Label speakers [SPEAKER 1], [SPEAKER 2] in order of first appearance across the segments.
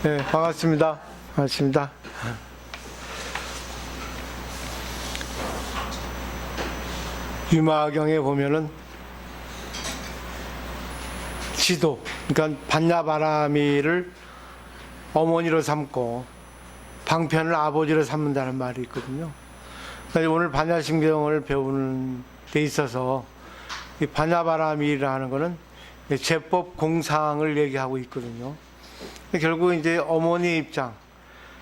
[SPEAKER 1] 네, 반갑습니다. 반갑습니다. 유마경에 보면은 지도, 그러니까 반야바라미를 어머니로 삼고 방편을 아버지로 삼는다는 말이 있거든요. 그래서 오늘 반야심경을 배우는 데 있어서 이 반야바라미라는 것은 제법 공상을 얘기하고 있거든요. 결국 이제 어머니 입장,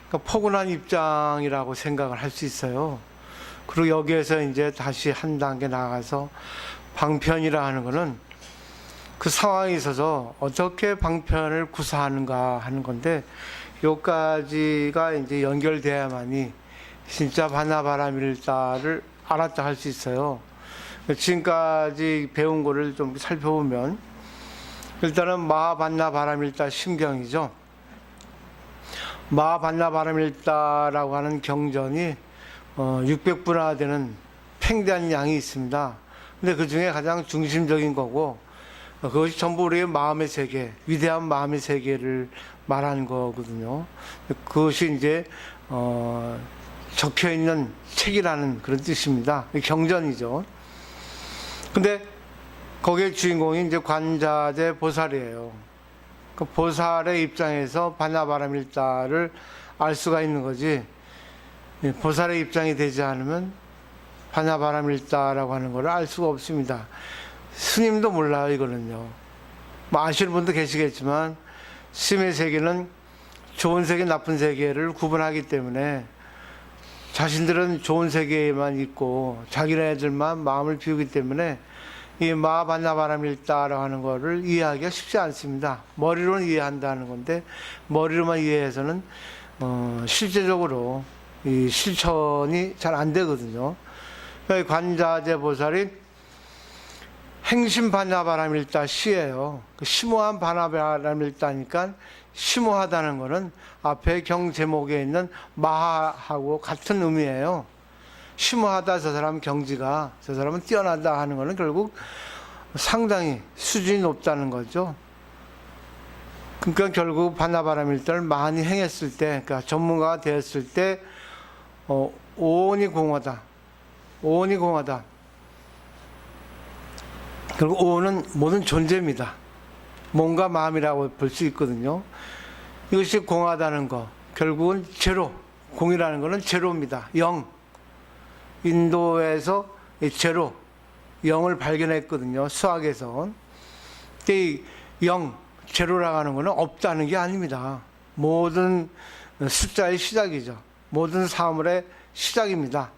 [SPEAKER 1] 그러니까 포근한 입장이라고 생각을 할 수 있어요. 그리고 여기에서 이제 다시 한 단계 나아가서 방편이라 하는 것은 그 상황에 있어서 어떻게 방편을 구사하는가 하는 건데, 여기까지가 이제 연결돼야만이 진짜 반야바라밀다를 알았다 할 수 있어요. 지금까지 배운 거를 좀 살펴보면, 일단은 마하반야바라밀다 심경이죠. 마하반야바라밀다라고 하는 경전이 600부나 되는 팽대한 양이 있습니다. 근데 그 중에 가장 중심적인 거고, 그것이 전부 우리의 마음의 세계, 위대한 마음의 세계를 말하는 거거든요. 그것이 이제 적혀 있는 책이라는 그런 뜻입니다. 경전이죠. 근데 거기에 주인공이 이제 관자재 보살이에요. 그 보살의 입장에서 반야바라밀다를 알 수가 있는 거지, 보살의 입장이 되지 않으면 반야바라밀다라고 하는 것을 알 수가 없습니다. 스님도 몰라요, 이거는요. 뭐 아시는 분도 계시겠지만, 스님의 세계는 좋은 세계, 나쁜 세계를 구분하기 때문에 자신들은 좋은 세계에만 있고 자기네들만 마음을 비우기 때문에 이 마하반야바라밀다라고 하는 것을 이해하기가 쉽지 않습니다. 머리로는 이해한다는 건데, 머리로만 이해해서는 실제적으로 이 실천이 잘 안 되거든요. 관자재 보살이 행심 반야바라밀다 시예요. 심오한 반야바라밀다니까, 심오하다는 것은 앞에 경 제목에 있는 마하하고 같은 의미예요. 심오하다, 저 사람 경지가, 저 사람은 뛰어나다 하는 것은 결국 상당히 수준이 높다는 거죠. 그러니까 결국 반야바라밀다를 많이 행했을 때, 그러니까 전문가가 되었을 때, 오온이 공하다. 오온이 공하다. 결국 오온은 모든 존재입니다. 몸과 마음이라고 볼 수 있거든요. 이것이 공하다는 거, 결국은 제로, 공이라는 것은 제로입니다. 영. 인도에서 제로, 영을 발견했거든요. 수학에서. 이 영, 제로라고 하는 것은 없다는 게 아닙니다. 모든 숫자의 시작이죠. 모든 사물의 시작입니다.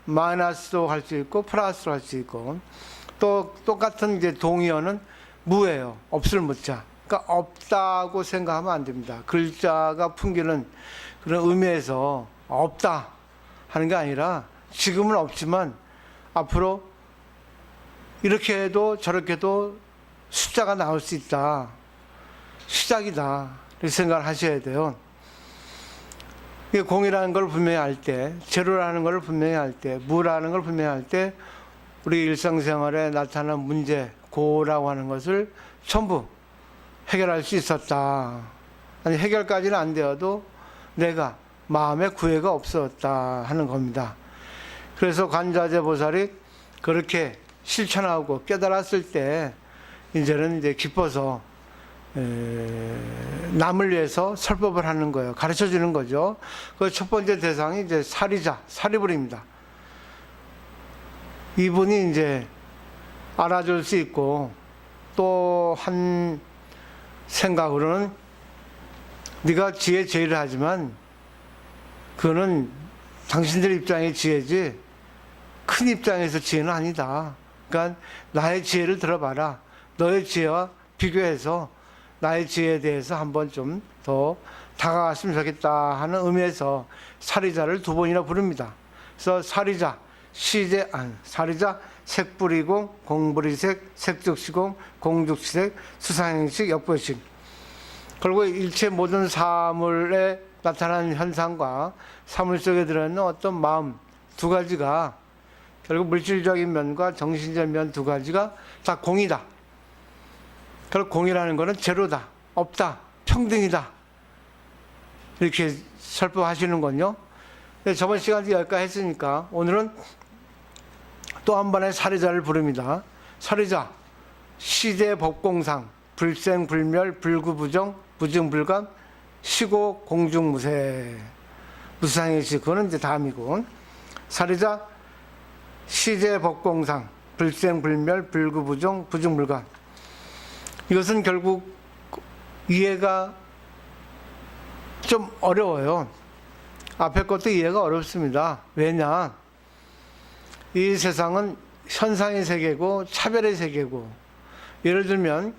[SPEAKER 1] 마이너스도 할 수 있고 플러스도 할 수 있고, 또 똑같은 이제 동의어는 무예요. 없을 무자. 그러니까 없다고 생각하면 안 됩니다. 글자가 풍기는 그런 의미에서 없다 하는 게 아니라, 지금은 없지만 앞으로 이렇게 해도 저렇게 해도 숫자가 나올 수 있다. 시작이다. 이렇게 생각을 하셔야 돼요. 공이라는 걸 분명히 알 때, 제로라는 걸 분명히 알 때, 무라는 걸 분명히 알 때, 우리 일상생활에 나타나는 문제, 고라고 하는 것을 전부 해결할 수 있었다. 아니, 해결까지는 안 되어도 내가 마음에 구애가 없었다 하는 겁니다. 그래서 관자재 보살이 그렇게 실천하고 깨달았을 때, 이제는 이제 기뻐서 남을 위해서 설법을 하는 거예요. 가르쳐 주는 거죠. 그 첫 번째 대상이 이제 사리자, 사리불입니다. 이분이 이제 알아줄 수 있고, 또 한 생각으로는 네가 지혜 제의를 하지만 그거는 당신들 입장의 지혜지 큰 입장에서 지혜는 아니다. 그러니까 나의 지혜를 들어봐라. 너의 지혜와 비교해서 나의 지혜에 대해서 한번 좀 더 다가갔으면 좋겠다 하는 의미에서 사리자를 두 번이나 부릅니다. 그래서 사리자, 시제안, 사리자, 색불이공, 공불이색, 색즉시공, 공즉시색, 수상행식, 역불식. 결국 일체 모든 사물에 나타나는 현상과 사물 속에 들어있는 어떤 마음 두 가지가, 결국 물질적인 면과 정신적 면 두 가지가 다 공이다. 결국 공이라는 것은 제로다, 없다, 평등이다. 이렇게 설법하시는군요. 저번 시간에 여기까지 했으니까 오늘은 또 한 번의 사리자를 부릅니다. 사리자, 시대 법공상, 불생 불멸 불구부정 부증불감 시고 공중무세. 무상의시, 그거는 이제 다음이고. 사리자, 시제 법공상, 불생 불멸 불구부정 부증불감. 이것은 결국 이해가 좀 어려워요. 앞에 것도 이해가 어렵습니다. 왜냐? 이 세상은 현상의 세계고 차별의 세계고, 예를 들면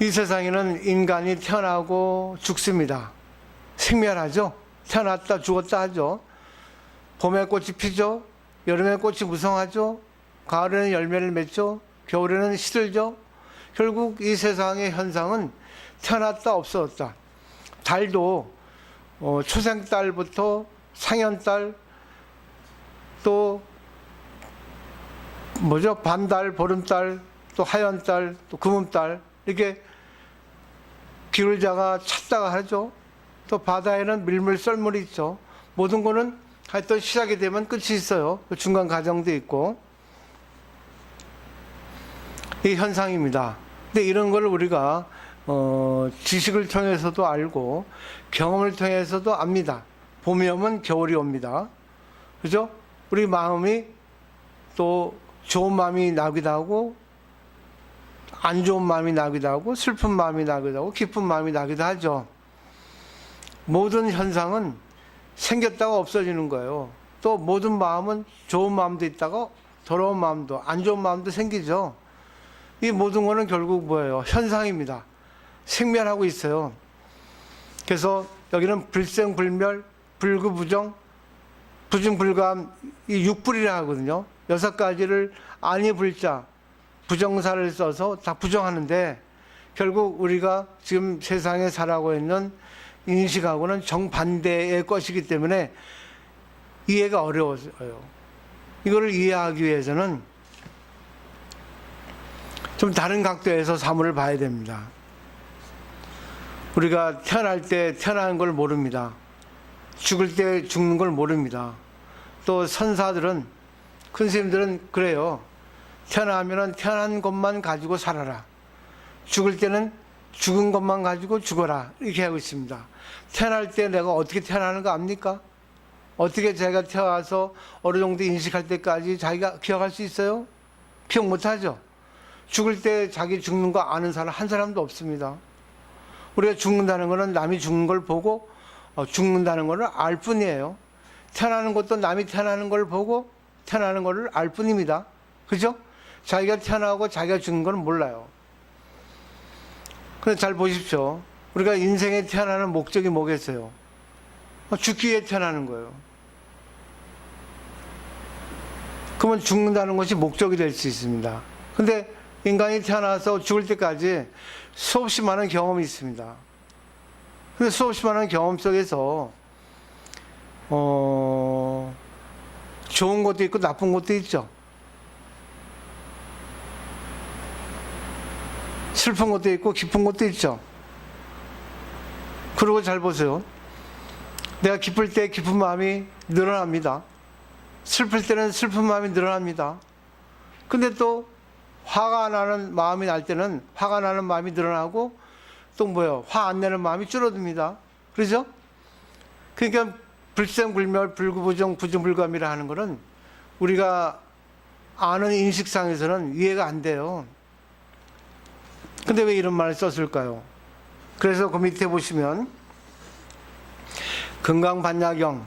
[SPEAKER 1] 이 세상에는 인간이 태어나고 죽습니다. 생멸하죠. 태어났다 죽었다 하죠. 봄에 꽃이 피죠. 여름에 꽃이 무성하죠. 가을에는 열매를 맺죠. 겨울에는 시들죠. 결국 이 세상의 현상은 태어났다 없어졌다. 달도 초생달부터 상현달, 또 반달, 보름달, 또 하연달, 또 금음달, 이렇게 기울자가 찼다가 하죠. 또 바다에는 밀물, 썰물이 있죠. 모든 거는 하여튼 시작이 되면 끝이 있어요. 중간 과정도 있고. 이 현상입니다. 근데 이런 걸 우리가 지식을 통해서도 알고 경험을 통해서도 압니다. 봄이 오면 겨울이 옵니다. 그죠? 우리 마음이 또 좋은 마음이 나기도 하고 안 좋은 마음이 나기도 하고 슬픈 마음이 나기도 하고 기쁜 마음이 나기도 하죠. 모든 현상은 생겼다가 없어지는 거예요. 또 모든 마음은 좋은 마음도 있다가 더러운 마음도, 안 좋은 마음도 생기죠. 이 모든 거는 결국 뭐예요? 현상입니다. 생멸하고 있어요. 그래서 여기는 불생불멸, 불구부정, 부증불감, 이 육불이라 하거든요. 6가지를 아니 불자, 부정사를 써서 다 부정하는데, 결국 우리가 지금 세상에 살아가고 있는 인식하고는 정반대의 것이기 때문에 이해가 어려워요. 이거를 이해하기 위해서는 좀 다른 각도에서 사물을 봐야 됩니다. 우리가 태어날 때 태어나는 걸 모릅니다. 죽을 때 죽는 걸 모릅니다. 또 선사들은, 큰 스님들은 그래요. 태어나면은 태어난 것만 가지고 살아라. 죽을 때는 죽은 것만 가지고 죽어라. 이렇게 하고 있습니다. 태어날 때 내가 어떻게 태어나는 거 압니까? 어떻게 자기가 태어나서 어느 정도 인식할 때까지 자기가 기억할 수 있어요? 기억 못 하죠. 죽을 때 자기 죽는 거 아는 사람 한 사람도 없습니다. 우리가 죽는다는 거는 남이 죽는 걸 보고 죽는다는 거를 알 뿐이에요. 태어나는 것도 남이 태어나는 걸 보고 태어나는 거를 알 뿐입니다. 그죠? 자기가 태어나고 자기가 죽는 건 몰라요. 근데 잘 보십시오. 우리가 인생에 태어나는 목적이 뭐겠어요? 죽기 위해 태어나는 거예요. 그러면 죽는다는 것이 목적이 될 수 있습니다. 근데 인간이 태어나서 죽을 때까지 수없이 많은 경험이 있습니다. 근데 수없이 많은 경험 속에서 좋은 것도 있고 나쁜 것도 있죠. 슬픈 것도 있고 기쁜 것도 있죠. 그리고 잘 보세요. 내가 기쁠 때 기쁜 마음이 늘어납니다. 슬플 때는 슬픈 마음이 늘어납니다. 근데 또 화가 나는 마음이 날 때는 화가 나는 마음이 늘어나고 또 뭐예요? 화 안 내는 마음이 줄어듭니다. 그렇죠? 그러니까 불생불멸, 불구부정, 부증불감이라 하는 것은 우리가 아는 인식상에서는 이해가 안 돼요. 근데 왜 이런 말을 썼을까요? 그래서 그 밑에 보시면 금강반야경,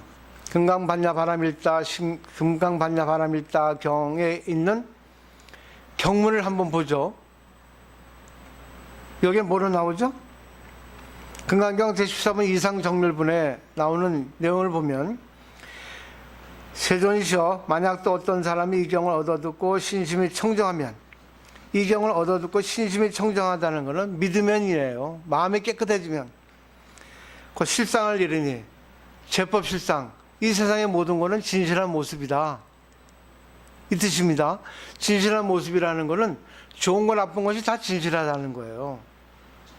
[SPEAKER 1] 금강반야바람일다, 금강반야바람일다 경에 있는 경문을 한번 보죠. 여기에 뭐로 나오죠? 금강경 제13번 이상정멸분에 나오는 내용을 보면 세존이시여, 만약 또 어떤 사람이 이 경을 얻어듣고 신심이 청정하면, 이 경을 얻어듣고 신심이 청정하다는 것은 믿으면이래요. 마음이 깨끗해지면 그 실상을 이르니, 제법 실상, 이 세상의 모든 것은 진실한 모습이다, 이 뜻입니다. 진실한 모습이라는 것은 좋은 거 나쁜 것이 다 진실하다는 거예요.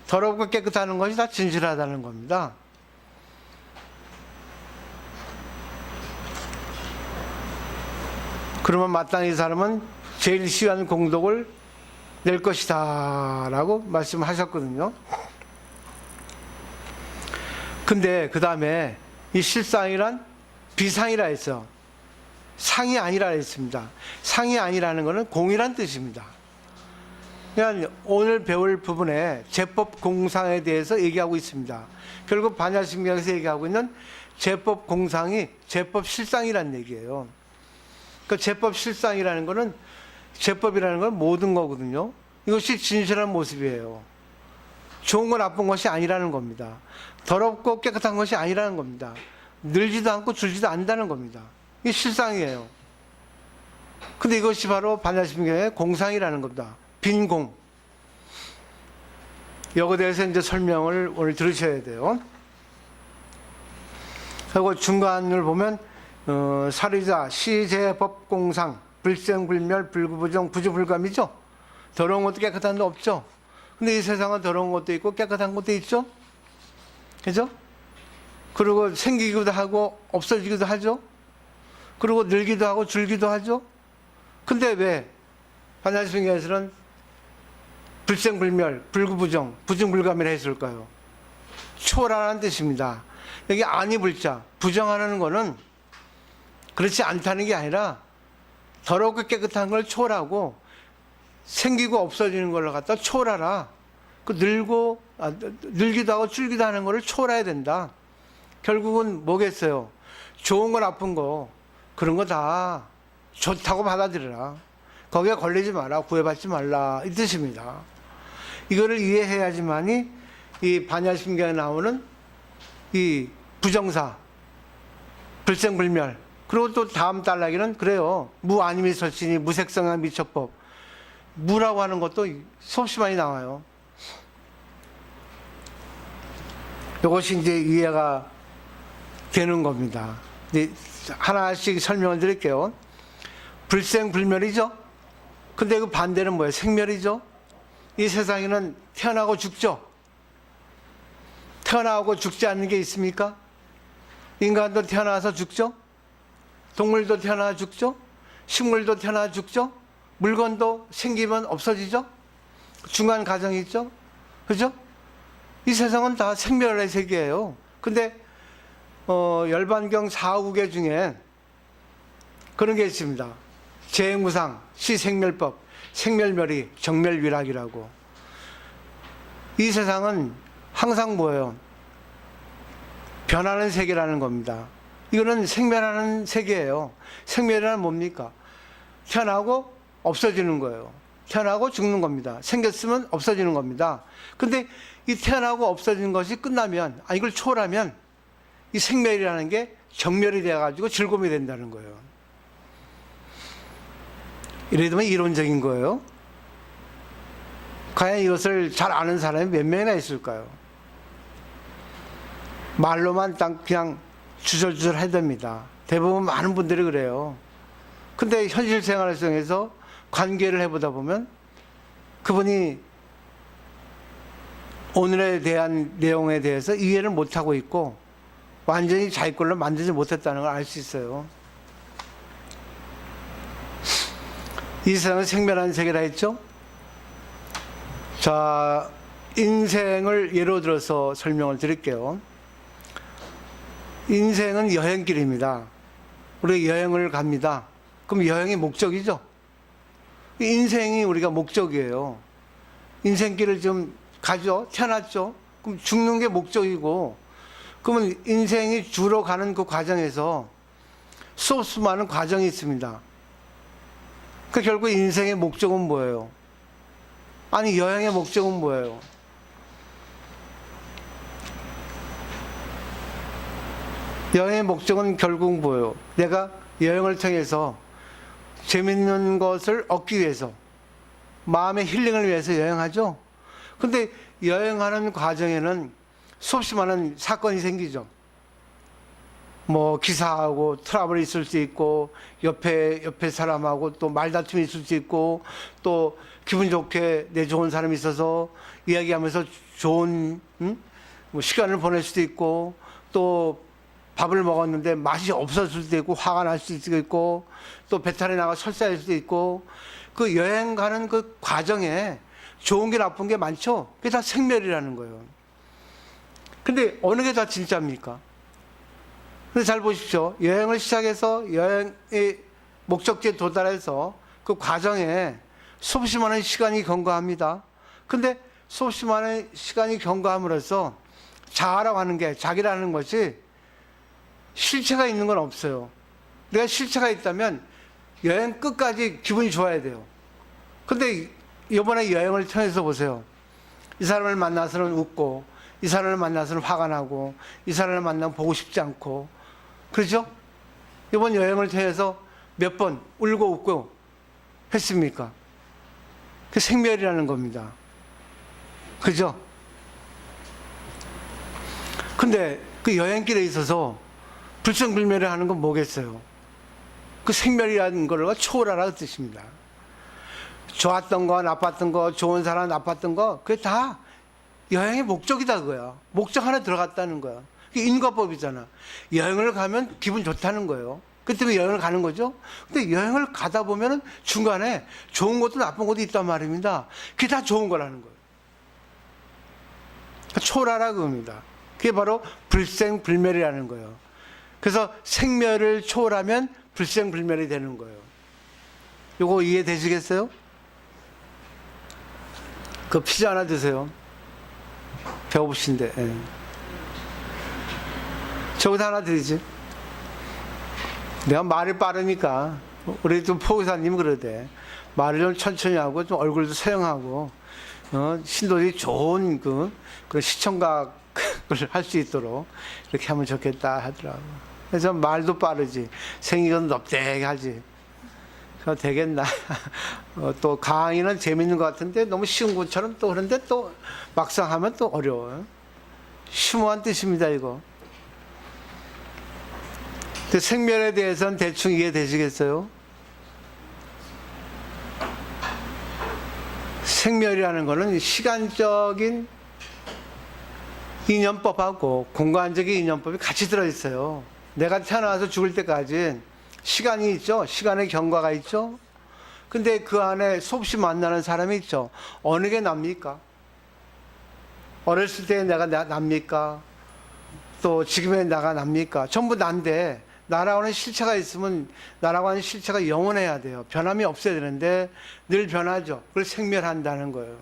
[SPEAKER 1] 더럽고 깨끗하는 것이 다 진실하다는 겁니다. 그러면 마땅히 이 사람은 제일 시한 공덕을 낼 것이다 라고 말씀하셨거든요. 근데 그 다음에 이 실상이란 비상이라 했어. 상이 아니라 했습니다. 상이 아니라는 것은 공이란 뜻입니다. 그러니까 오늘 배울 부분에 제법 공상에 대해서 얘기하고 있습니다. 결국 반야심경에서 얘기하고 있는 제법 공상이 제법 실상이라는 얘기예요. 그 제법 실상이라는 것은 제법이라는 건 모든 거거든요. 이것이 진실한 모습이에요. 좋은 거 나쁜 것이 아니라는 겁니다. 더럽고 깨끗한 것이 아니라는 겁니다. 늘지도 않고 줄지도 않는다는 겁니다. 이게 실상이에요. 근데 이것이 바로 반야심경의 공상이라는 겁니다. 빈공. 이거에 대해서 이제 설명을 오늘 들으셔야 돼요. 그리고 중간을 보면 사리자, 시제법공상, 불생불멸, 불구부정, 부주불감이죠. 더러운 것도 깨끗한 것도 없죠. 근데 이 세상은 더러운 것도 있고 깨끗한 것도 있죠. 그죠? 그리고 생기기도 하고 없어지기도 하죠. 그리고 늘기도 하고 줄기도 하죠. 근데 왜 반야심경에서는 불생불멸, 불구부정, 부증불감이라 했을까요? 초라라는 뜻입니다. 여기 아니 불자, 부정하는 거는 그렇지 않다는 게 아니라 더럽고 깨끗한 걸 초라하고 생기고 없어지는 걸 갖다 초라라. 그 늘기도 하고 줄기도 하는 거를 초라해야 된다. 결국은 뭐겠어요? 좋은 거 나쁜 거 그런 거 다 좋다고 받아들여라. 거기에 걸리지 마라. 구애받지 말라. 이 뜻입니다. 이거를 이해해야지만이 이 반야심경에 나오는 이 부정사, 불생불멸, 그리고 또 다음 단락에는 그래요. 무 아님이 설치니 무색성한 미처법. 무라고 하는 것도 수없이 많이 나와요. 이것이 이제 이해가 되는 겁니다. 이제 하나씩 설명을 드릴게요. 불생불멸이죠. 근데 그 반대는 뭐예요? 생멸이죠. 이 세상에는 태어나고 죽죠. 태어나고 죽지 않는 게 있습니까? 인간도 태어나서 죽죠. 동물도 태어나 죽죠. 식물도 태어나 죽죠. 물건도 생기면 없어지죠. 중간 과정이 있죠. 그죠? 이 세상은 다 생멸의 세계예요. 근데 열반경 4구계 중에 그런 게 있습니다. 재무상, 시생멸법, 생멸멸의, 정멸위락이라고. 이 세상은 항상 뭐예요? 변하는 세계라는 겁니다. 이거는 생멸하는 세계예요. 생멸이란 뭡니까? 태어나고 없어지는 거예요. 태어나고 죽는 겁니다. 생겼으면 없어지는 겁니다. 근데 이 태어나고 없어지는 것이 끝나면, 이걸 초월하면 이 생멸이라는 게 정멸이 돼가지고 즐거움이 된다는 거예요. 이래 되면 이론적인 거예요. 과연 이것을 잘 아는 사람이 몇 명이나 있을까요? 말로만 그냥 주절주절 해댑니다. 대부분 많은 분들이 그래요. 근데 현실 생활 속에서 관계를 해보다 보면 그분이 오늘에 대한 내용에 대해서 이해를 못하고 있고 완전히 자기 걸로 만들지 못했다는 걸 알 수 있어요. 이 세상은 생멸하는 세계라 했죠? 자, 인생을 예로 들어서 설명을 드릴게요. 인생은 여행길입니다. 우리가 여행을 갑니다. 그럼 여행이 목적이죠? 인생이 우리가 목적이에요. 인생길을 좀 가죠? 태어났죠? 그럼 죽는 게 목적이고, 그러면 인생이 주로 가는 그 과정에서 수없이 많은 과정이 있습니다. 그 결국 인생의 목적은 뭐예요? 아니, 여행의 목적은 뭐예요? 여행의 목적은 결국 뭐예요? 내가 여행을 통해서 재밌는 것을 얻기 위해서, 마음의 힐링을 위해서 여행하죠? 근데 여행하는 과정에는 수없이 많은 사건이 생기죠. 뭐 기사하고 트러블이 있을 수 있고, 옆에 사람하고 또 말다툼이 있을 수 있고, 또 기분 좋게 내 좋은 사람이 있어서 이야기하면서 좋은 뭐 시간을 보낼 수도 있고, 또 밥을 먹었는데 맛이 없었을 수도 있고 화가 날 수도 있고 또 배탈이 나가 설사할 수도 있고 그 여행 가는 그 과정에 좋은 게 나쁜 게 많죠. 그게 다 생멸이라는 거예요. 근데 어느 게 다 진짜입니까? 근데 잘 보십시오. 여행을 시작해서 여행의 목적지에 도달해서 그 과정에 수없이 많은 시간이 경과합니다. 근데 수없이 많은 시간이 경과함으로써 자아라고 하는 게, 자기라는 것이 실체가 있는 건 없어요. 내가 실체가 있다면 여행 끝까지 기분이 좋아야 돼요. 근데 이번에 여행을 통해서 보세요. 이 사람을 만나서는 웃고, 이 사람을 만나서는 화가 나고, 이 사람을 만나면 보고 싶지 않고, 그렇죠? 이번 여행을 통해서 몇 번 울고 웃고 했습니까? 그 생멸이라는 겁니다. 그죠? 근데 그 여행길에 있어서 불생불멸을 하는 건 뭐겠어요? 그 생멸이라는 걸 초월하라는 뜻입니다. 좋았던 거, 나빴던 거, 좋은 사람, 나빴던 거, 그게 다 여행의 목적이다, 그거야. 목적 하나 들어갔다는 거야. 그게 인과법이잖아. 여행을 가면 기분 좋다는 거예요. 그 때문에 여행을 가는 거죠. 근데 여행을 가다 보면은 중간에 좋은 것도 나쁜 것도 있단 말입니다. 그게 다 좋은 거라는 거예요. 초월하라 그겁니다. 그게 바로 불생불멸이라는 거예요. 그래서 생멸을 초월하면 불생불멸이 되는 거예요. 요거 이해되시겠어요? 그 피자 하나 드세요. 배고프신데. 예. 저기서 하나 드리지. 내가 말이 빠르니까 우리 좀 포기사님 그러대. 말을 좀 천천히 하고 좀 얼굴도 서영하고 신도들이 좋은 그 시청각을 할 수 있도록 이렇게 하면 좋겠다 하더라고. 그래서 말도 빠르지. 생기건 넙대게 하지. 그거 되겠나. 또 강의는 재밌는 것 같은데 너무 쉬운 것처럼 또 그런데 또 막상 하면 또 어려워요. 심오한 뜻입니다 이거. 근데 생멸에 대해서는 대충 이해되시겠어요? 생멸이라는 것은 시간적인 인연법하고 공간적인 인연법이 같이 들어있어요. 내가 태어나서 죽을 때까지 시간이 있죠. 시간의 경과가 있죠. 근데 그 안에 수없이 만나는 사람이 있죠. 어느 게 납니까? 어렸을 때 내가 납니까? 또 지금의 나가 납니까? 전부 난데 나라고 하는 실체가 있으면 나라고 하는 실체가 영원해야 돼요. 변함이 없어야 되는데 늘 변하죠. 그걸 생멸한다는 거예요.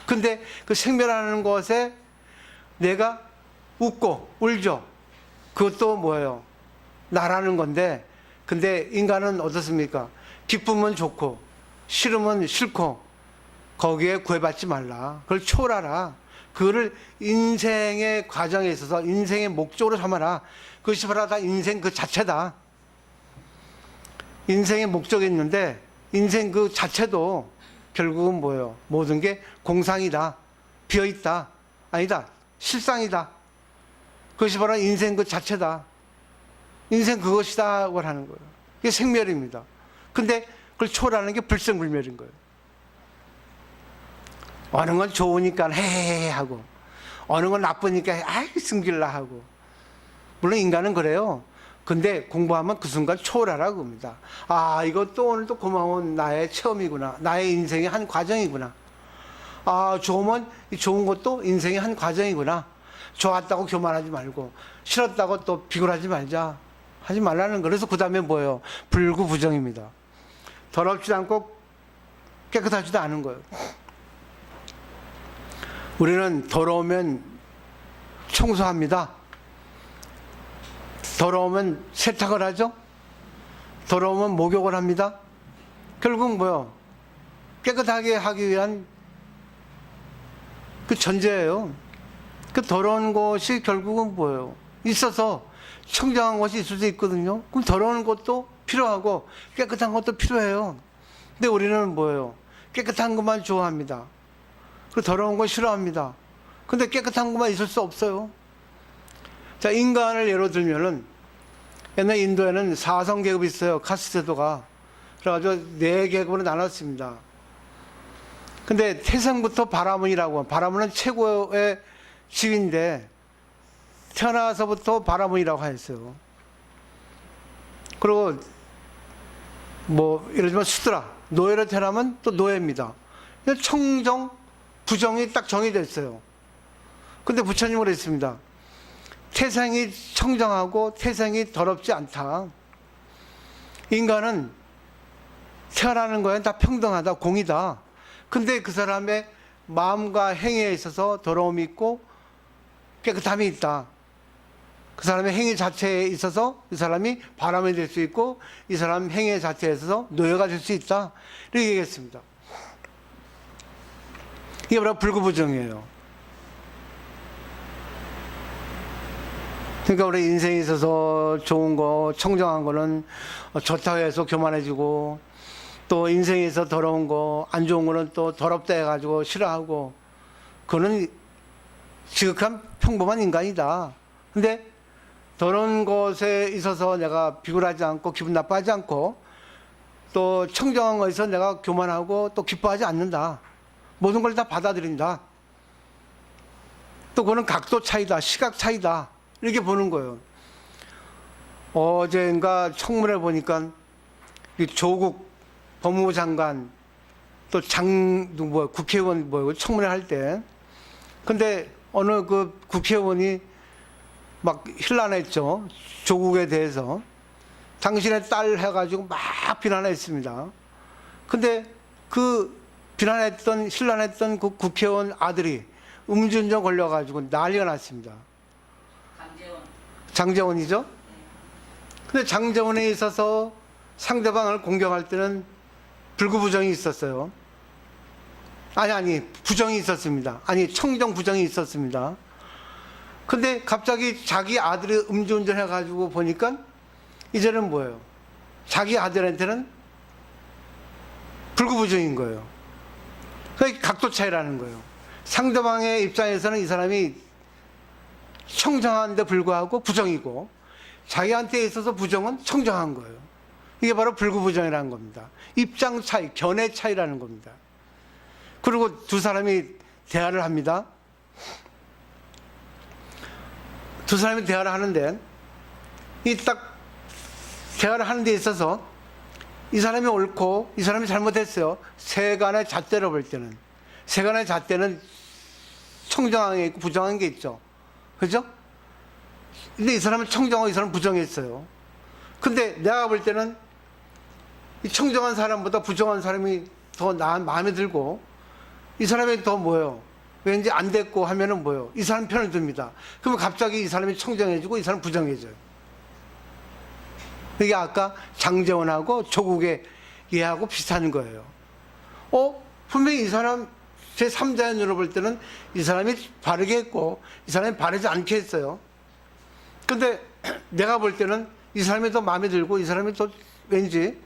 [SPEAKER 1] 근데 그 생멸하는 것에 내가 웃고 울죠. 그것도 뭐예요? 나라는 건데 근데 인간은 어떻습니까? 기쁨은 좋고 싫으면 싫고 거기에 구애받지 말라. 그걸 초월하라. 그거를 인생의 과정에 있어서 인생의 목적으로 삼아라. 그것이 바로 다 인생 그 자체다. 인생의 목적이 있는데 인생 그 자체도 결국은 뭐예요? 모든 게 공상이다. 비어있다. 아니다. 실상이다. 그것이 바로 인생 그 자체다. 인생 그것이다. 고 하는 거예요. 이게 생멸입니다. 근데 그걸 초월하는 게 불생불멸인 거예요. 어느 건 좋으니까 헤헤헤 하고 어느 건 나쁘니까 아이 숨길라 하고 물론 인간은 그래요. 근데 공부하면 그 순간 초월하라고 합니다. 아 이것도 오늘도 고마운 나의 체험이구나. 나의 인생의 한 과정이구나. 아 좋으면 좋은 것도 인생의 한 과정이구나. 좋았다고 교만하지 말고 싫었다고 또 비굴하지 말자. 하지 말라는 거. 그래서 그 다음에 뭐예요? 불구부정입니다. 더럽지도 않고 깨끗하지도 않은 거예요. 우리는 더러우면 청소합니다. 더러우면 세탁을 하죠. 더러우면 목욕을 합니다. 결국 뭐요? 깨끗하게 하기 위한 그 전제예요. 그 더러운 것이 결국은 뭐예요? 있어서 청정한 것이 있을 수 있거든요. 그럼 더러운 것도 필요하고 깨끗한 것도 필요해요. 근데 우리는 뭐예요? 깨끗한 것만 좋아합니다. 그 더러운 거 싫어합니다. 근데 깨끗한 것만 있을 수 없어요. 자, 인간을 예로 들면은 옛날 인도에는 4성 계급이 있어요. 카스트 제도가. 그래가지고 4계급으로 나눴습니다. 근데 태생부터 바라문이라고, 바라문은 최고의 지위인데 태어나서부터 바라문이라고 하였어요. 그리고 뭐 예를 들면 수드라, 노예로 태어나면 또 노예입니다. 청정, 부정이 딱 정의됐어요. 근데 부처님은 그랬습니다. 태생이 청정하고 태생이 더럽지 않다. 인간은 태어나는 거에 다 평등하다, 공이다. 근데 그 사람의 마음과 행위에 있어서 더러움이 있고 깨끗함이 있다. 그 사람의 행위 자체에 있어서 이 사람이 바람이 될 수 있고 이 사람 행위 자체에 있어서 노예가 될 수 있다. 이렇게 얘기했습니다. 이게 바로 불구부정이에요. 그러니까 우리 인생에 있어서 좋은 거, 청정한 거는 좋다고 해서 교만해지고, 또 인생에서 더러운 거, 안 좋은 거는 또 더럽다 해가지고 싫어하고, 그거는 지극한 평범한 인간이다. 근데 더러운 것에 있어서 내가 비굴하지 않고 기분 나빠하지 않고, 또 청정한 것에서 내가 교만하고 또 기뻐하지 않는다. 모든 걸 다 받아들인다. 또 그거는 각도 차이다, 시각 차이다. 이렇게 보는 거예요. 어제인가 청문회 보니까 조국 법무부 장관 또 국회의원 청문회 할 때, 근데 어느 그 국회의원이 막 혼란했죠. 조국에 대해서. 당신의 딸 해가지고 막 비난했습니다. 근데 그 혼란했던 그 국회의원 아들이 음주운전 걸려가지고 난리가 났습니다. 장제원이죠? 근데 장제원에 있어서 상대방을 공격할 때는 불구부정이 있었어요. 부정이 있었습니다. 청정 부정이 있었습니다. 근데 갑자기 자기 아들이 음주운전 해가지고 보니까 이제는 뭐예요? 자기 아들한테는 불구부정인 거예요. 그게 각도 차이라는 거예요. 상대방의 입장에서는 이 사람이 청정한데 불구하고 부정이고, 자기한테 있어서 부정은 청정한 거예요. 이게 바로 불구부정이라는 겁니다. 입장 차이, 견해 차이라는 겁니다. 그리고 두 사람이 대화를 합니다. 두 사람이 대화를 하는데, 이 딱 대화를 하는 데 있어서 이 사람이 옳고 이 사람이 잘못했어요. 세간의 잣대로 볼 때는. 세간의 잣대는 청정한 게 있고 부정한 게 있죠. 그죠? 근데 이 사람은 청정하고 이 사람은 부정했어요. 근데 내가 볼 때는 이 청정한 사람보다 부정한 사람이 더 마음에 들고, 이 사람이 더 뭐예요? 왠지 안 됐고 하면은 뭐예요? 이 사람 편을 듭니다. 그러면 갑자기 이 사람이 청정해지고 이 사람 부정해져요. 이게 아까 장제원하고 조국의 예하고 비슷한 거예요. 분명히 이 사람 제3자의 눈으로 볼 때는 이 사람이 바르게 했고 이 사람이 바르지 않게 했어요. 근데 내가 볼 때는 이 사람이 더 마음에 들고 이 사람이 더 왠지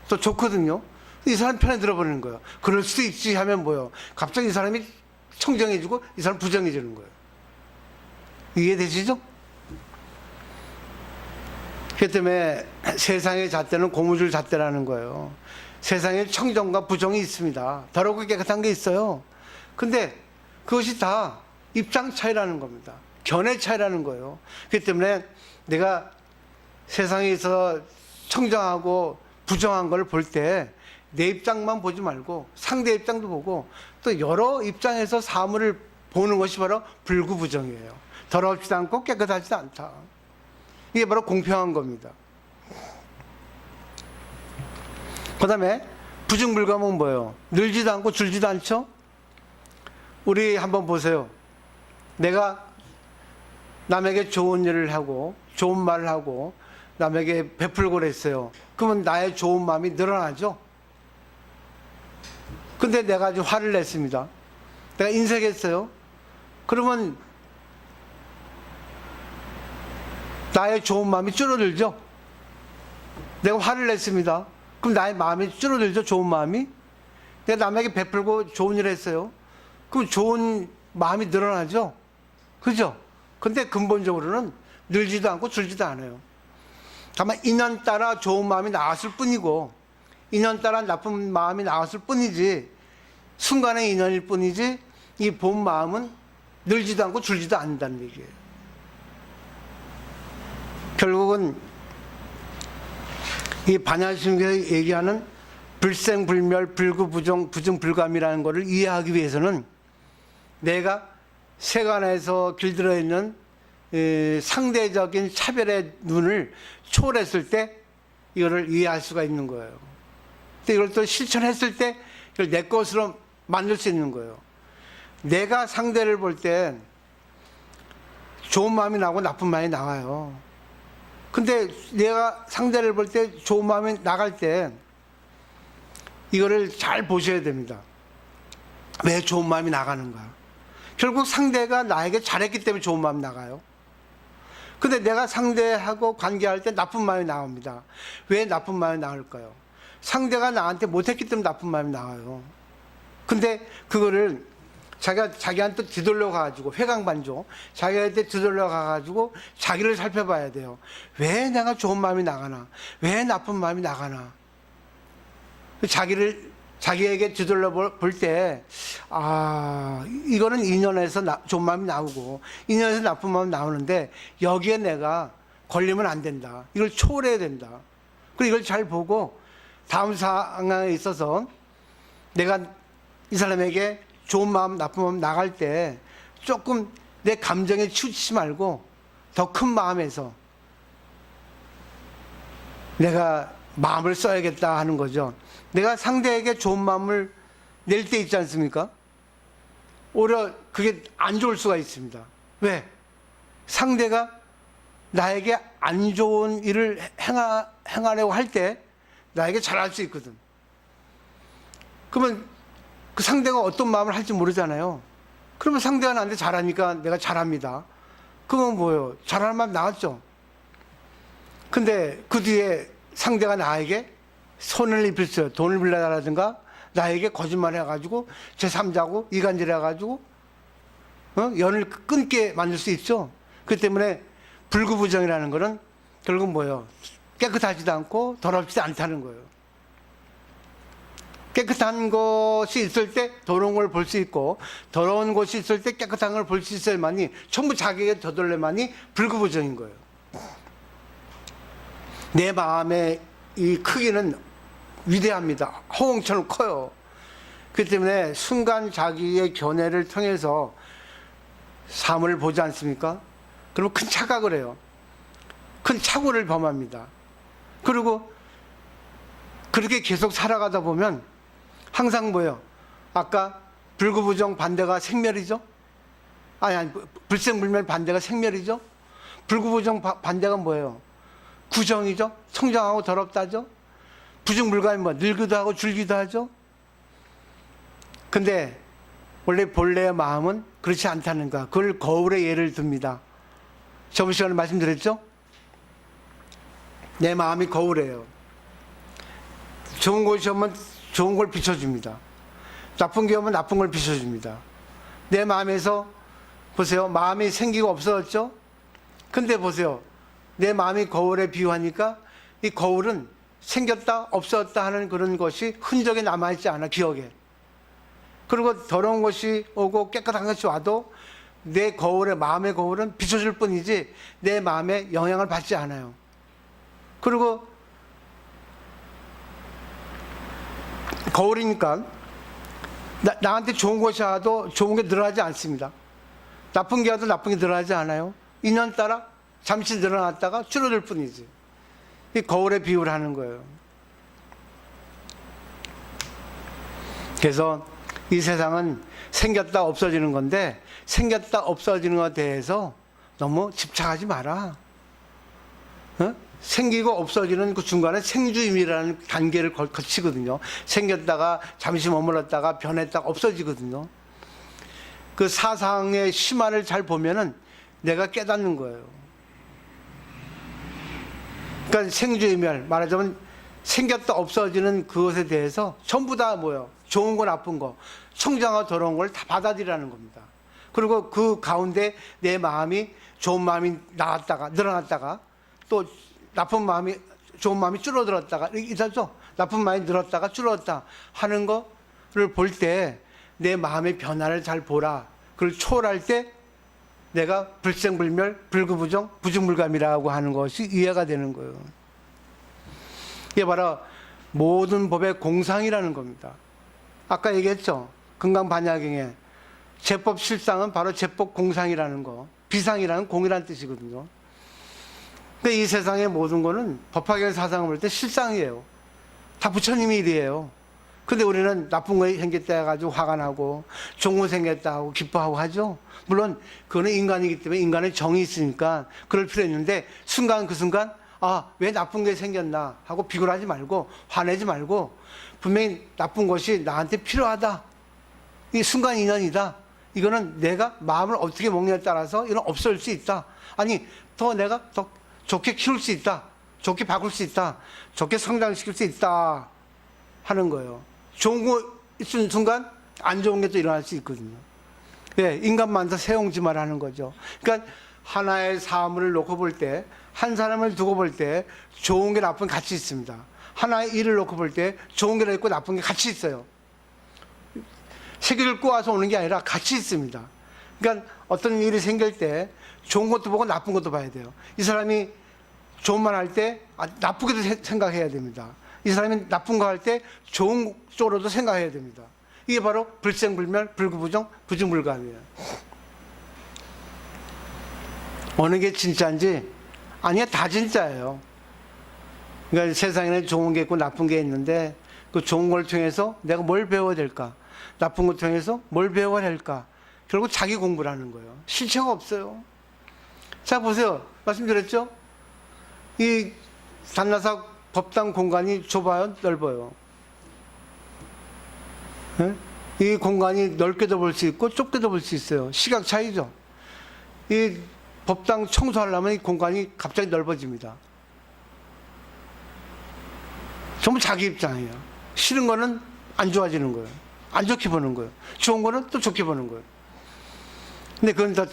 [SPEAKER 1] 더 좋거든요. 이 사람 편에 들어버리는 거예요. 그럴 수도 있지 하면 뭐예요? 갑자기 이 사람이 청정해지고 이 사람 부정해지는 거예요. 이해되시죠? 그렇기 때문에 세상의 잣대는 고무줄 잣대라는 거예요. 세상에 청정과 부정이 있습니다. 더럽고 깨끗한 게 있어요. 근데 그것이 다 입장 차이라는 겁니다. 견해 차이라는 거예요. 그렇기 때문에 내가 세상에 있어서 청정하고 부정한 걸 볼 때 내 입장만 보지 말고 상대 입장도 보고 또 여러 입장에서 사물을 보는 것이 바로 불구부정이에요. 더럽지도 않고 깨끗하지도 않다. 이게 바로 공평한 겁니다. 그 다음에 부증불감은 뭐예요? 늘지도 않고 줄지도 않죠? 우리 한번 보세요. 내가 남에게 좋은 일을 하고 좋은 말을 하고 남에게 베풀고 그랬어요. 그러면 나의 좋은 마음이 늘어나죠? 근데 내가 아주 화를 냈습니다. 내가 인색했어요. 그러면 나의 좋은 마음이 줄어들죠? 내가 화를 냈습니다. 그럼 나의 마음이 줄어들죠? 좋은 마음이? 내가 남에게 베풀고 좋은 일을 했어요. 그럼 좋은 마음이 늘어나죠? 그죠? 근데 근본적으로는 늘지도 않고 줄지도 않아요. 다만 인연 따라 좋은 마음이 나왔을 뿐이고 인연 따라 나쁜 마음이 나왔을 뿐이지, 순간의 인연일 뿐이지 이 본 마음은 늘지도 않고 줄지도 않는다는 얘기예요. 결국은 이 반야심경에서 얘기하는 불생불멸, 불구부정, 부증불감이라는 것을 이해하기 위해서는 내가 세간에서 길들어 있는 상대적인 차별의 눈을 초월했을 때 이거를 이해할 수가 있는 거예요. 근데 이걸 또 실천했을 때 이걸 내 것으로 만들 수 있는 거예요. 내가 상대를 볼 때 좋은 마음이 나고 나쁜 마음이 나와요. 근데 내가 상대를 볼 때 좋은 마음이 나갈 때 이거를 잘 보셔야 됩니다. 왜 좋은 마음이 나가는가? 결국 상대가 나에게 잘했기 때문에 좋은 마음이 나가요. 근데 내가 상대하고 관계할 때 나쁜 마음이 나옵니다. 왜 나쁜 마음이 나올까요? 상대가 나한테 못했기 때문에 나쁜 마음이 나와요. 근데 그거를 자기한테 뒤돌려 가가지고 회광반조, 자기한테 뒤돌려 가가지고 자기를 살펴봐야 돼요. 왜 내가 좋은 마음이 나가나? 왜 나쁜 마음이 나가나? 자기에게 뒤돌려 볼 때, 이거는 인연에서 좋은 마음이 나오고, 인연에서 나쁜 마음이 나오는데, 여기에 내가 걸리면 안 된다. 이걸 초월해야 된다. 그리고 이걸 잘 보고, 다음 상황에 있어서 내가 이 사람에게 좋은 마음, 나쁜 마음 나갈 때, 조금 내 감정에 치우치지 말고, 더 큰 마음에서 내가 마음을 써야겠다 하는 거죠. 내가 상대에게 좋은 마음을 낼 때 있지 않습니까? 오히려 그게 안 좋을 수가 있습니다. 왜? 상대가 나에게 안 좋은 일을 행하려고 할 때 나에게 잘할 수 있거든. 그러면 그 상대가 어떤 마음을 할지 모르잖아요. 그러면 상대가 나한테 잘하니까 내가 잘합니다. 그러면 뭐예요? 잘하는 마음 나왔죠. 근데 그 뒤에 상대가 나에게 손을 입혔어요. 돈을 빌려달라든가 나에게 거짓말 해가지고 제3자고 이간질 해가지고 연을 끊게 만들 수 있죠. 그 때문에 불구부정이라는 거는 결국 뭐예요? 깨끗하지도 않고 더럽지도 않다는 거예요. 깨끗한 것이 있을 때 더러운 걸 볼 수 있고 더러운 것이 있을 때 깨끗한 걸 볼 수 있어야만이 전부 자기에게 되돌려만이 불구부정인 거예요. 내 마음의 이 크기는 위대합니다. 허공처럼 커요. 그렇기 때문에 순간 자기의 견해를 통해서 사물을 보지 않습니까? 그러면 큰 착각을 해요. 큰 착오를 범합니다. 그리고 그렇게 계속 살아가다 보면 항상 뭐예요? 아까 불구부정 반대가 생멸이죠? 아니 불생불멸 반대가 생멸이죠? 불구부정 반대가 뭐예요? 구정이죠? 청정하고 더럽다죠? 부증불감이 뭐 늙기도 하고 줄기도 하죠? 근데 원래 본래의 마음은 그렇지 않다는 거. 그걸 거울에 예를 듭니다. 저번 시간에 말씀드렸죠? 내 마음이 거울이에요. 좋은 곳이 오면 좋은 걸 비춰줍니다. 나쁜 게 오면 나쁜 걸 비춰줍니다. 내 마음에서 보세요. 마음이 생기고 없어졌죠? 근데 보세요. 내 마음이 거울에 비유하니까 이 거울은 생겼다 없었다 하는 그런 것이 흔적이 남아있지 않아, 기억에. 그리고 더러운 것이 오고 깨끗한 것이 와도 내 거울에, 마음의 거울은 비춰줄 뿐이지 내 마음에 영향을 받지 않아요. 그리고 거울이니까 나한테 좋은 것이 와도 좋은 게 늘어나지 않습니다. 나쁜 게 와도 나쁜 게 늘어나지 않아요. 인연 따라 잠시 늘어났다가 줄어들 뿐이지. 이 거울에 비유를 하는 거예요. 그래서 이 세상은 생겼다 없어지는 건데 생겼다 없어지는 것에 대해서 너무 집착하지 마라. 생기고 없어지는 그 중간에 생주임이라는 단계를 거치거든요. 생겼다가 잠시 머물렀다가 변했다가 없어지거든요. 그 사상의 심화를 잘 보면은 내가 깨닫는 거예요. 그러니까 생주임멸, 말하자면 생겼다 없어지는 그것에 대해서 전부 다 뭐예요? 좋은 거 나쁜 거, 청정하고 더러운 걸 다 받아들이라는 겁니다. 그리고 그 가운데 내 마음이 좋은 마음이 나왔다가 늘어났다가 또 나쁜 마음이 좋은 마음이 줄어들었다가 이렇죠. 나쁜 마음이 늘었다가 줄었다 하는 거를 볼 때 내 마음의 변화를 잘 보라. 그걸 초월할 때 내가 불생불멸, 불구부정, 부중불감이라고 하는 것이 이해가 되는 거예요. 이게 바로 모든 법의 공상이라는 겁니다. 아까 얘기했죠. 금강반야경에 제법 실상은 바로 제법 공상이라는 거, 비상이라는 공이라는 뜻이거든요. 근데 이 세상의 모든 거는 법화경 사상을 볼 때 실상이에요. 다 부처님이 일이에요. 근데 우리는 나쁜 거 생겼다 해가지고 화가 나고 좋은 거 생겼다 하고 기뻐하고 하죠. 물론 그거는 인간이기 때문에 인간의 정이 있으니까 그럴 필요 있는데 순간 그 순간 왜 나쁜 게 생겼나 하고 비굴하지 말고 화내지 말고 분명히 나쁜 것이 나한테 필요하다. 이 순간 인연이다. 이거는 내가 마음을 어떻게 먹냐에 따라서 이건 없어질 수 있다. 아니 내가 더 좋게 키울 수 있다. 좋게 바꿀 수 있다. 좋게 성장시킬 수 있다 하는 거예요. 좋은 거 있는 순간 안 좋은 게 또 일어날 수 있거든요. 네, 인간만 더 세옹지말 하는 거죠. 그러니까 하나의 사물을 놓고 볼 때, 한 사람을 두고 볼 때 좋은 게 나쁜 게 같이 있습니다. 하나의 일을 놓고 볼 때 좋은 게 있고 나쁜 게 같이 있어요. 세 개를 꼬아서 오는 게 아니라 같이 있습니다. 그러니까 어떤 일이 생길 때 좋은 것도 보고 나쁜 것도 봐야 돼요. 이 사람이 좋은 말 할 때 나쁘게도 생각해야 됩니다. 이 사람이 나쁜 거 할 때 좋은 쪽으로도 생각해야 됩니다. 이게 바로 불생불멸, 불구부정, 부중불감이에요. 어느 게 진짜인지 아니야, 다 진짜예요. 그러니까 세상에는 좋은 게 있고 나쁜 게 있는데 그 좋은 걸 통해서 내가 뭘 배워야 될까? 나쁜 걸 통해서 뭘 배워야 할까? 결국 자기 공부를 하는 거예요. 실체가 없어요. 자, 보세요. 말씀드렸죠? 이 단나사 법당 공간이 좁아요? 넓어요? 네? 이 공간이 넓게도 볼 수 있고 좁게도 볼 수 있어요. 시각 차이죠. 이 법당 청소하려면 이 공간이 갑자기 넓어집니다. 전부 자기 입장이에요. 싫은 거는 안 좋아지는 거예요. 안 좋게 보는 거예요. 좋은 거는 또 좋게 보는 거예요. 근데 그건 다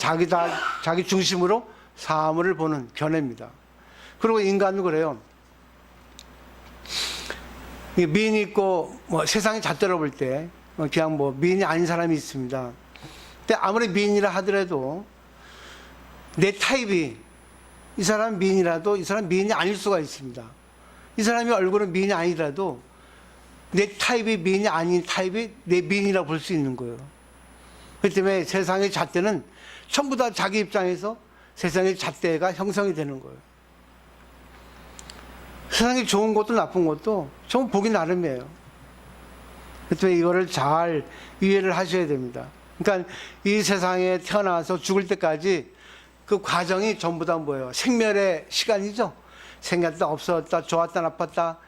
[SPEAKER 1] 자기 중심으로 사물을 보는 견해입니다. 그리고 인간도 그래요. 미인이 있고 세상에 잣대로 볼 때 그냥 미인이 아닌 사람이 있습니다. 근데 아무리 미인이라 하더라도 내 타입이 이 사람 미인이라도 이 사람 미인이 아닐 수가 있습니다. 이 사람이 얼굴은 미인이 아니더라도 내 타입이 미인이 아닌 타입이 내 미인이라고 볼 수 있는 거예요. 그렇기 때문에 세상의 잣대는 전부 다 자기 입장에서 세상의 잣대가 형성이 되는 거예요. 세상에 좋은 것도 나쁜 것도 전부 보기 나름이에요. 그렇기 때문에 이거를 잘 이해를 하셔야 됩니다. 그러니까 이 세상에 태어나서 죽을 때까지 그 과정이 전부 다 뭐예요? 생멸의 시간이죠. 생겼다 없어졌다 좋았다 나빴다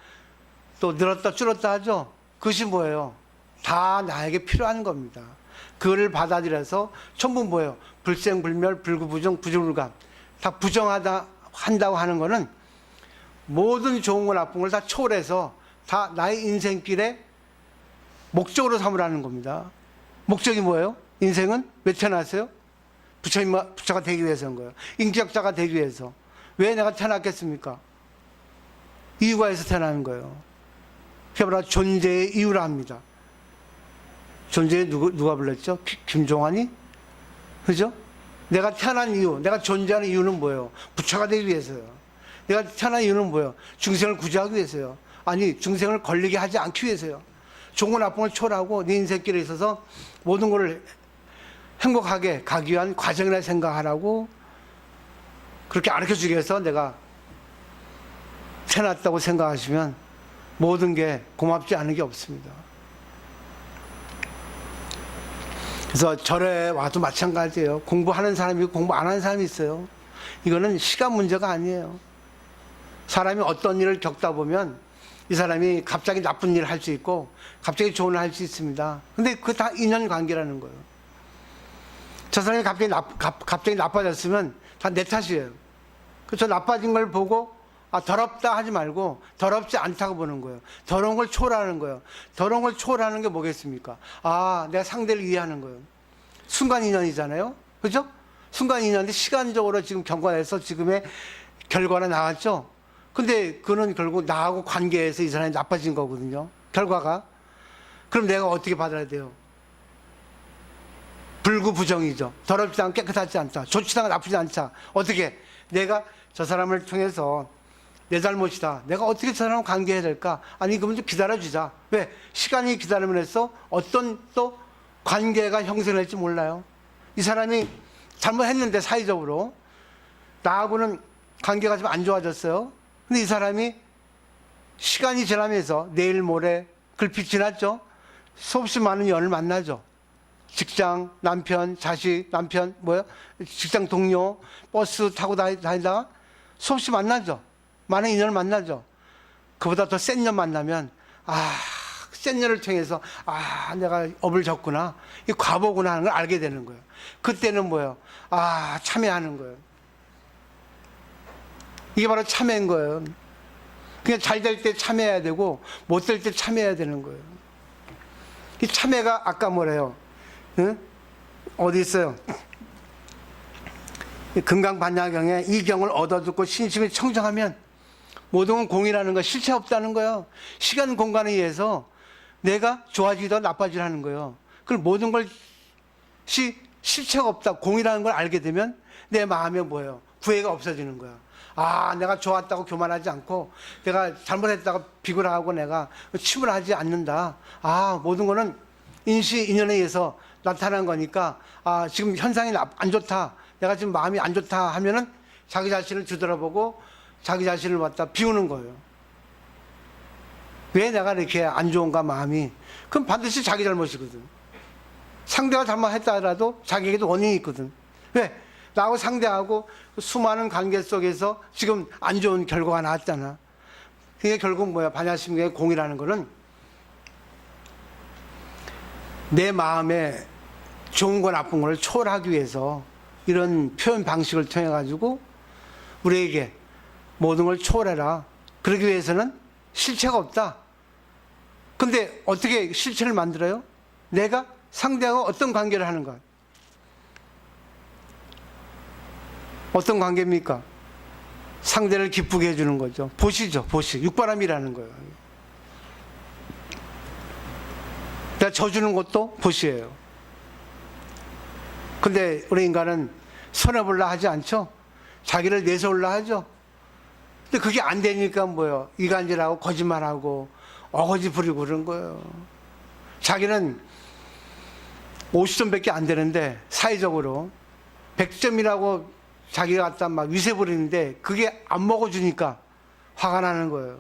[SPEAKER 1] 또 늘었다 줄었다 하죠. 그것이 뭐예요? 다 나에게 필요한 겁니다. 그거를 받아들여서 전부 뭐예요? 불생불멸 불구부정 부중불감 다 부정하다 한다고 하는 거는 모든 좋은 거 나쁜 걸 다 초월해서 다 나의 인생길에 목적으로 삼으라는 겁니다. 목적이 뭐예요? 인생은 왜 태어났어요? 부처가 되기 위해서인 거예요. 인격자가 되기 위해서. 왜 내가 태어났겠습니까? 이유가 있어서 태어나는 거예요. 그게 바로 존재의 이유라 합니다. 존재의 누가 불렀죠? 김종환이? 그죠? 내가 태어난 이유, 내가 존재하는 이유는 뭐예요? 부처가 되기 위해서요. 내가 태어난 이유는 뭐예요? 중생을 구제하기 위해서요. 아니, 중생을 걸리게 하지 않기 위해서요. 좋은 거 나쁜 걸 초월하고 네 인생길에 있어서 모든 걸 행복하게 가기 위한 과정이라 생각하라고 그렇게 가르쳐주기 위해서 내가 태어났다고 생각하시면 모든 게 고맙지 않은 게 없습니다. 그래서 절에 와도 마찬가지예요. 공부하는 사람이 있고 공부 안 하는 사람이 있어요. 이거는 시간 문제가 아니에요. 사람이 어떤 일을 겪다 보면 이 사람이 갑자기 나쁜 일을 할 수 있고 갑자기 좋은 일을 할 수 있습니다. 근데 그거 다 인연관계라는 거예요. 저 사람이 갑자기 나빠졌으면 다 내 탓이에요. 그래서 나빠진 걸 보고 더럽다 하지 말고 더럽지 않다고 보는 거예요. 더러운 걸 초월하는 거예요. 더러운 걸 초월하는 게 뭐겠습니까? 내가 상대를 이해하는 거예요. 순간 인연이잖아요. 그죠? 순간 인연인데 시간적으로 지금 경과해서 지금의 결과가 나왔죠. 근데 그는 결국 나하고 관계에서 이 사람이 나빠진 거거든요. 결과가. 그럼 내가 어떻게 받아야 돼요? 불구부정이죠. 더럽지 않고 깨끗하지 않다. 좋지도 않고 나쁘지 않다. 어떻게? 내가 저 사람을 통해서 내 잘못이다. 내가 어떻게 저 사람과 관계해야 될까? 아니, 그러면 좀 기다려주자. 왜? 시간이 기다림을 해서 어떤 또 관계가 형성될지 몰라요. 이 사람이 잘못했는데 사회적으로 나하고는 관계가 좀 안 좋아졌어요. 근데 이 사람이 시간이 지나면서 내일 모레 글빛 지났죠. 수없이 많은 연을 만나죠. 직장, 남편, 자식, 남편, 직장 동료, 버스 타고 다니다가 수없이 만나죠. 많은 인연을 만나죠. 그보다 더 센 년 만나면, 센 년을 통해서, 내가 업을 졌구나. 이 과보구나 하는 걸 알게 되는 거예요. 그때는 참회하는 거예요. 이게 바로 참회인 거예요. 그냥 잘 될 때 참회해야 되고, 못 될 때 참회해야 되는 거예요. 이 참회가 아까 뭐래요? 응? 어디 있어요? 금강반야경에 이 경을 얻어듣고 신심이 청정하면 모든 건 공이라는 거, 실체 없다는 거예요. 시간 공간에 의해서 내가 좋아지더 나빠지라는 거예요. 그걸 모든 것이 실체가 없다, 공이라는 걸 알게 되면 내 마음에 뭐예요? 구애가 없어지는 거야. 내가 좋았다고 교만하지 않고, 내가 잘못했다고 비굴하고 내가 침울하지 않는다. 모든 거는 인시, 인연에 의해서 나타난 거니까, 지금 현상이 안 좋다. 내가 지금 마음이 안 좋다 하면은 자기 자신을 뒤돌아보고 자기 자신을 갖다 비우는 거예요. 왜 내가 이렇게 안 좋은가, 마음이? 그럼 반드시 자기 잘못이거든. 상대가 잘못했다 하더라도 자기에게도 원인이 있거든. 왜? 나하고 상대하고 수많은 관계 속에서 지금 안 좋은 결과가 나왔잖아. 그게 결국 뭐야? 반야심경의 공이라는 거는 내 마음에 좋은 거 나쁜 걸 초월하기 위해서 이런 표현 방식을 통해 가지고 우리에게 모든 걸 초월해라. 그러기 위해서는 실체가 없다. 근데 어떻게 실체를 만들어요? 내가 상대하고 어떤 관계를 하는가? 어떤 관계입니까? 상대를 기쁘게 해주는 거죠. 보시죠, 보시. 육바람이라는 거예요. 내가 져주는 것도 보시예요. 근데 우리 인간은 손해볼라 하지 않죠? 자기를 내세울라 하죠? 근데 그게 안 되니까 뭐예요? 이간질하고 거짓말하고 어거지 부리고 그런 거예요. 자기는 50점밖에 안 되는데 사회적으로 100점이라고 자기가 갖다 막 위세 부리는데 그게 안 먹어주니까 화가 나는 거예요.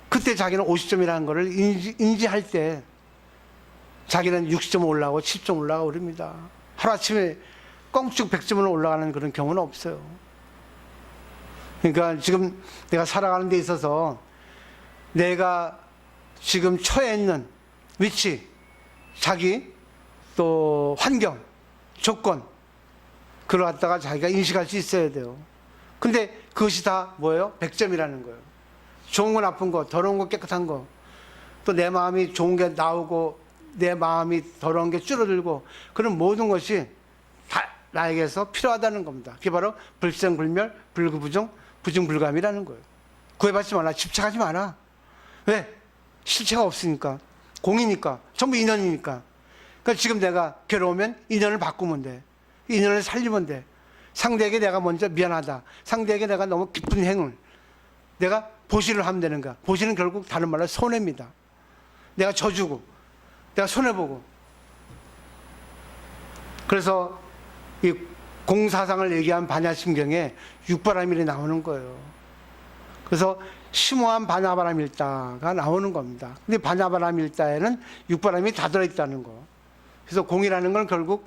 [SPEAKER 1] 그때 자기는 50점이라는 거를 인지할 때 자기는 60점 올라가고 70점 올라가고 그럽니다. 하루아침에 껑쭉 100점으로 올라가는 그런 경우는 없어요. 그러니까 지금 내가 살아가는 데 있어서 내가 지금 처해 있는 위치, 자기, 또 환경, 조건, 그걸 갖다가 자기가 인식할 수 있어야 돼요. 근데 그것이 다 뭐예요? 100점이라는 거예요. 좋은 거, 나쁜 거, 더러운 거, 깨끗한 거, 또 내 마음이 좋은 게 나오고 내 마음이 더러운 게 줄어들고, 그런 모든 것이 다 나에게서 필요하다는 겁니다. 그게 바로 불생불멸, 불구부정, 부증불감이라는 거예요. 구애받지 마라, 집착하지 마라. 왜? 실체가 없으니까, 공이니까, 전부 인연이니까. 그러니까 지금 내가 괴로우면 인연을 바꾸면 돼. 인연을 살리면 돼. 상대에게 내가 먼저 미안하다, 상대에게 내가 너무 기쁜 행을 내가 보시를 하면 되는 거야. 보시는 결국 다른 말로 손해입니다. 내가 져주고 내가 손해보고. 그래서 이 공사상을 얘기한 반야심경에 육바람일이 나오는 거예요. 그래서 심오한 반야바람일다가 나오는 겁니다. 근데 반야바람일다에는 육바람이 다 들어있다는 거. 그래서 공이라는 건 결국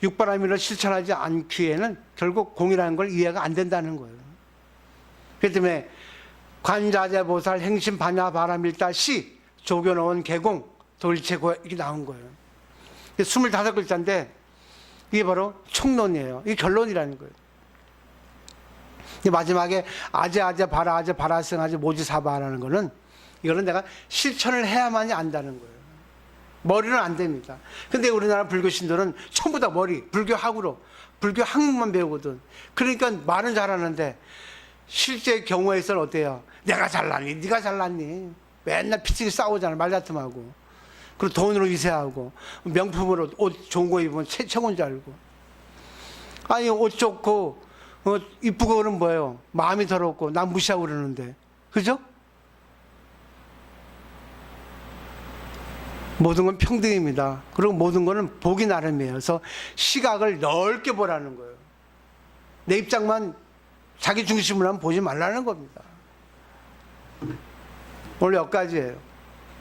[SPEAKER 1] 육바람일을 실천하지 않기에는 결국 공이라는 걸 이해가 안 된다는 거예요. 그렇기 때문에 관자재보살 행심 반야바람일다 시 조교놓은 개공 돌체고 이렇게 나온 거예요. 25글자인데 이게 바로 총론이에요. 이게 결론이라는 거예요. 마지막에 아제 바라승아제 모지사바라는 거는, 이거는 내가 실천을 해야만이 안다는 거예요. 머리는 안 됩니다. 근데 우리나라 불교 신도는 전부 다 머리, 불교 학으로, 불교 학문만 배우거든. 그러니까 말은 잘하는데 실제 경우에서는 어때요? 내가 잘났니? 네가 잘났니? 맨날 피치기 싸우잖아, 말다툼하고. 그리고 돈으로 위세하고 명품으로 옷 좋은 거 입으면 최고인 줄 알고. 아니 옷 좋고 이쁘고 그러면 뭐예요? 마음이 더럽고 남 무시하고 그러는데. 그죠? 모든 건 평등입니다. 그리고 모든 거는 보기 나름이에요. 그래서 시각을 넓게 보라는 거예요. 내 입장만 자기 중심으로 하면 보지 말라는 겁니다. 오늘 여기까지예요.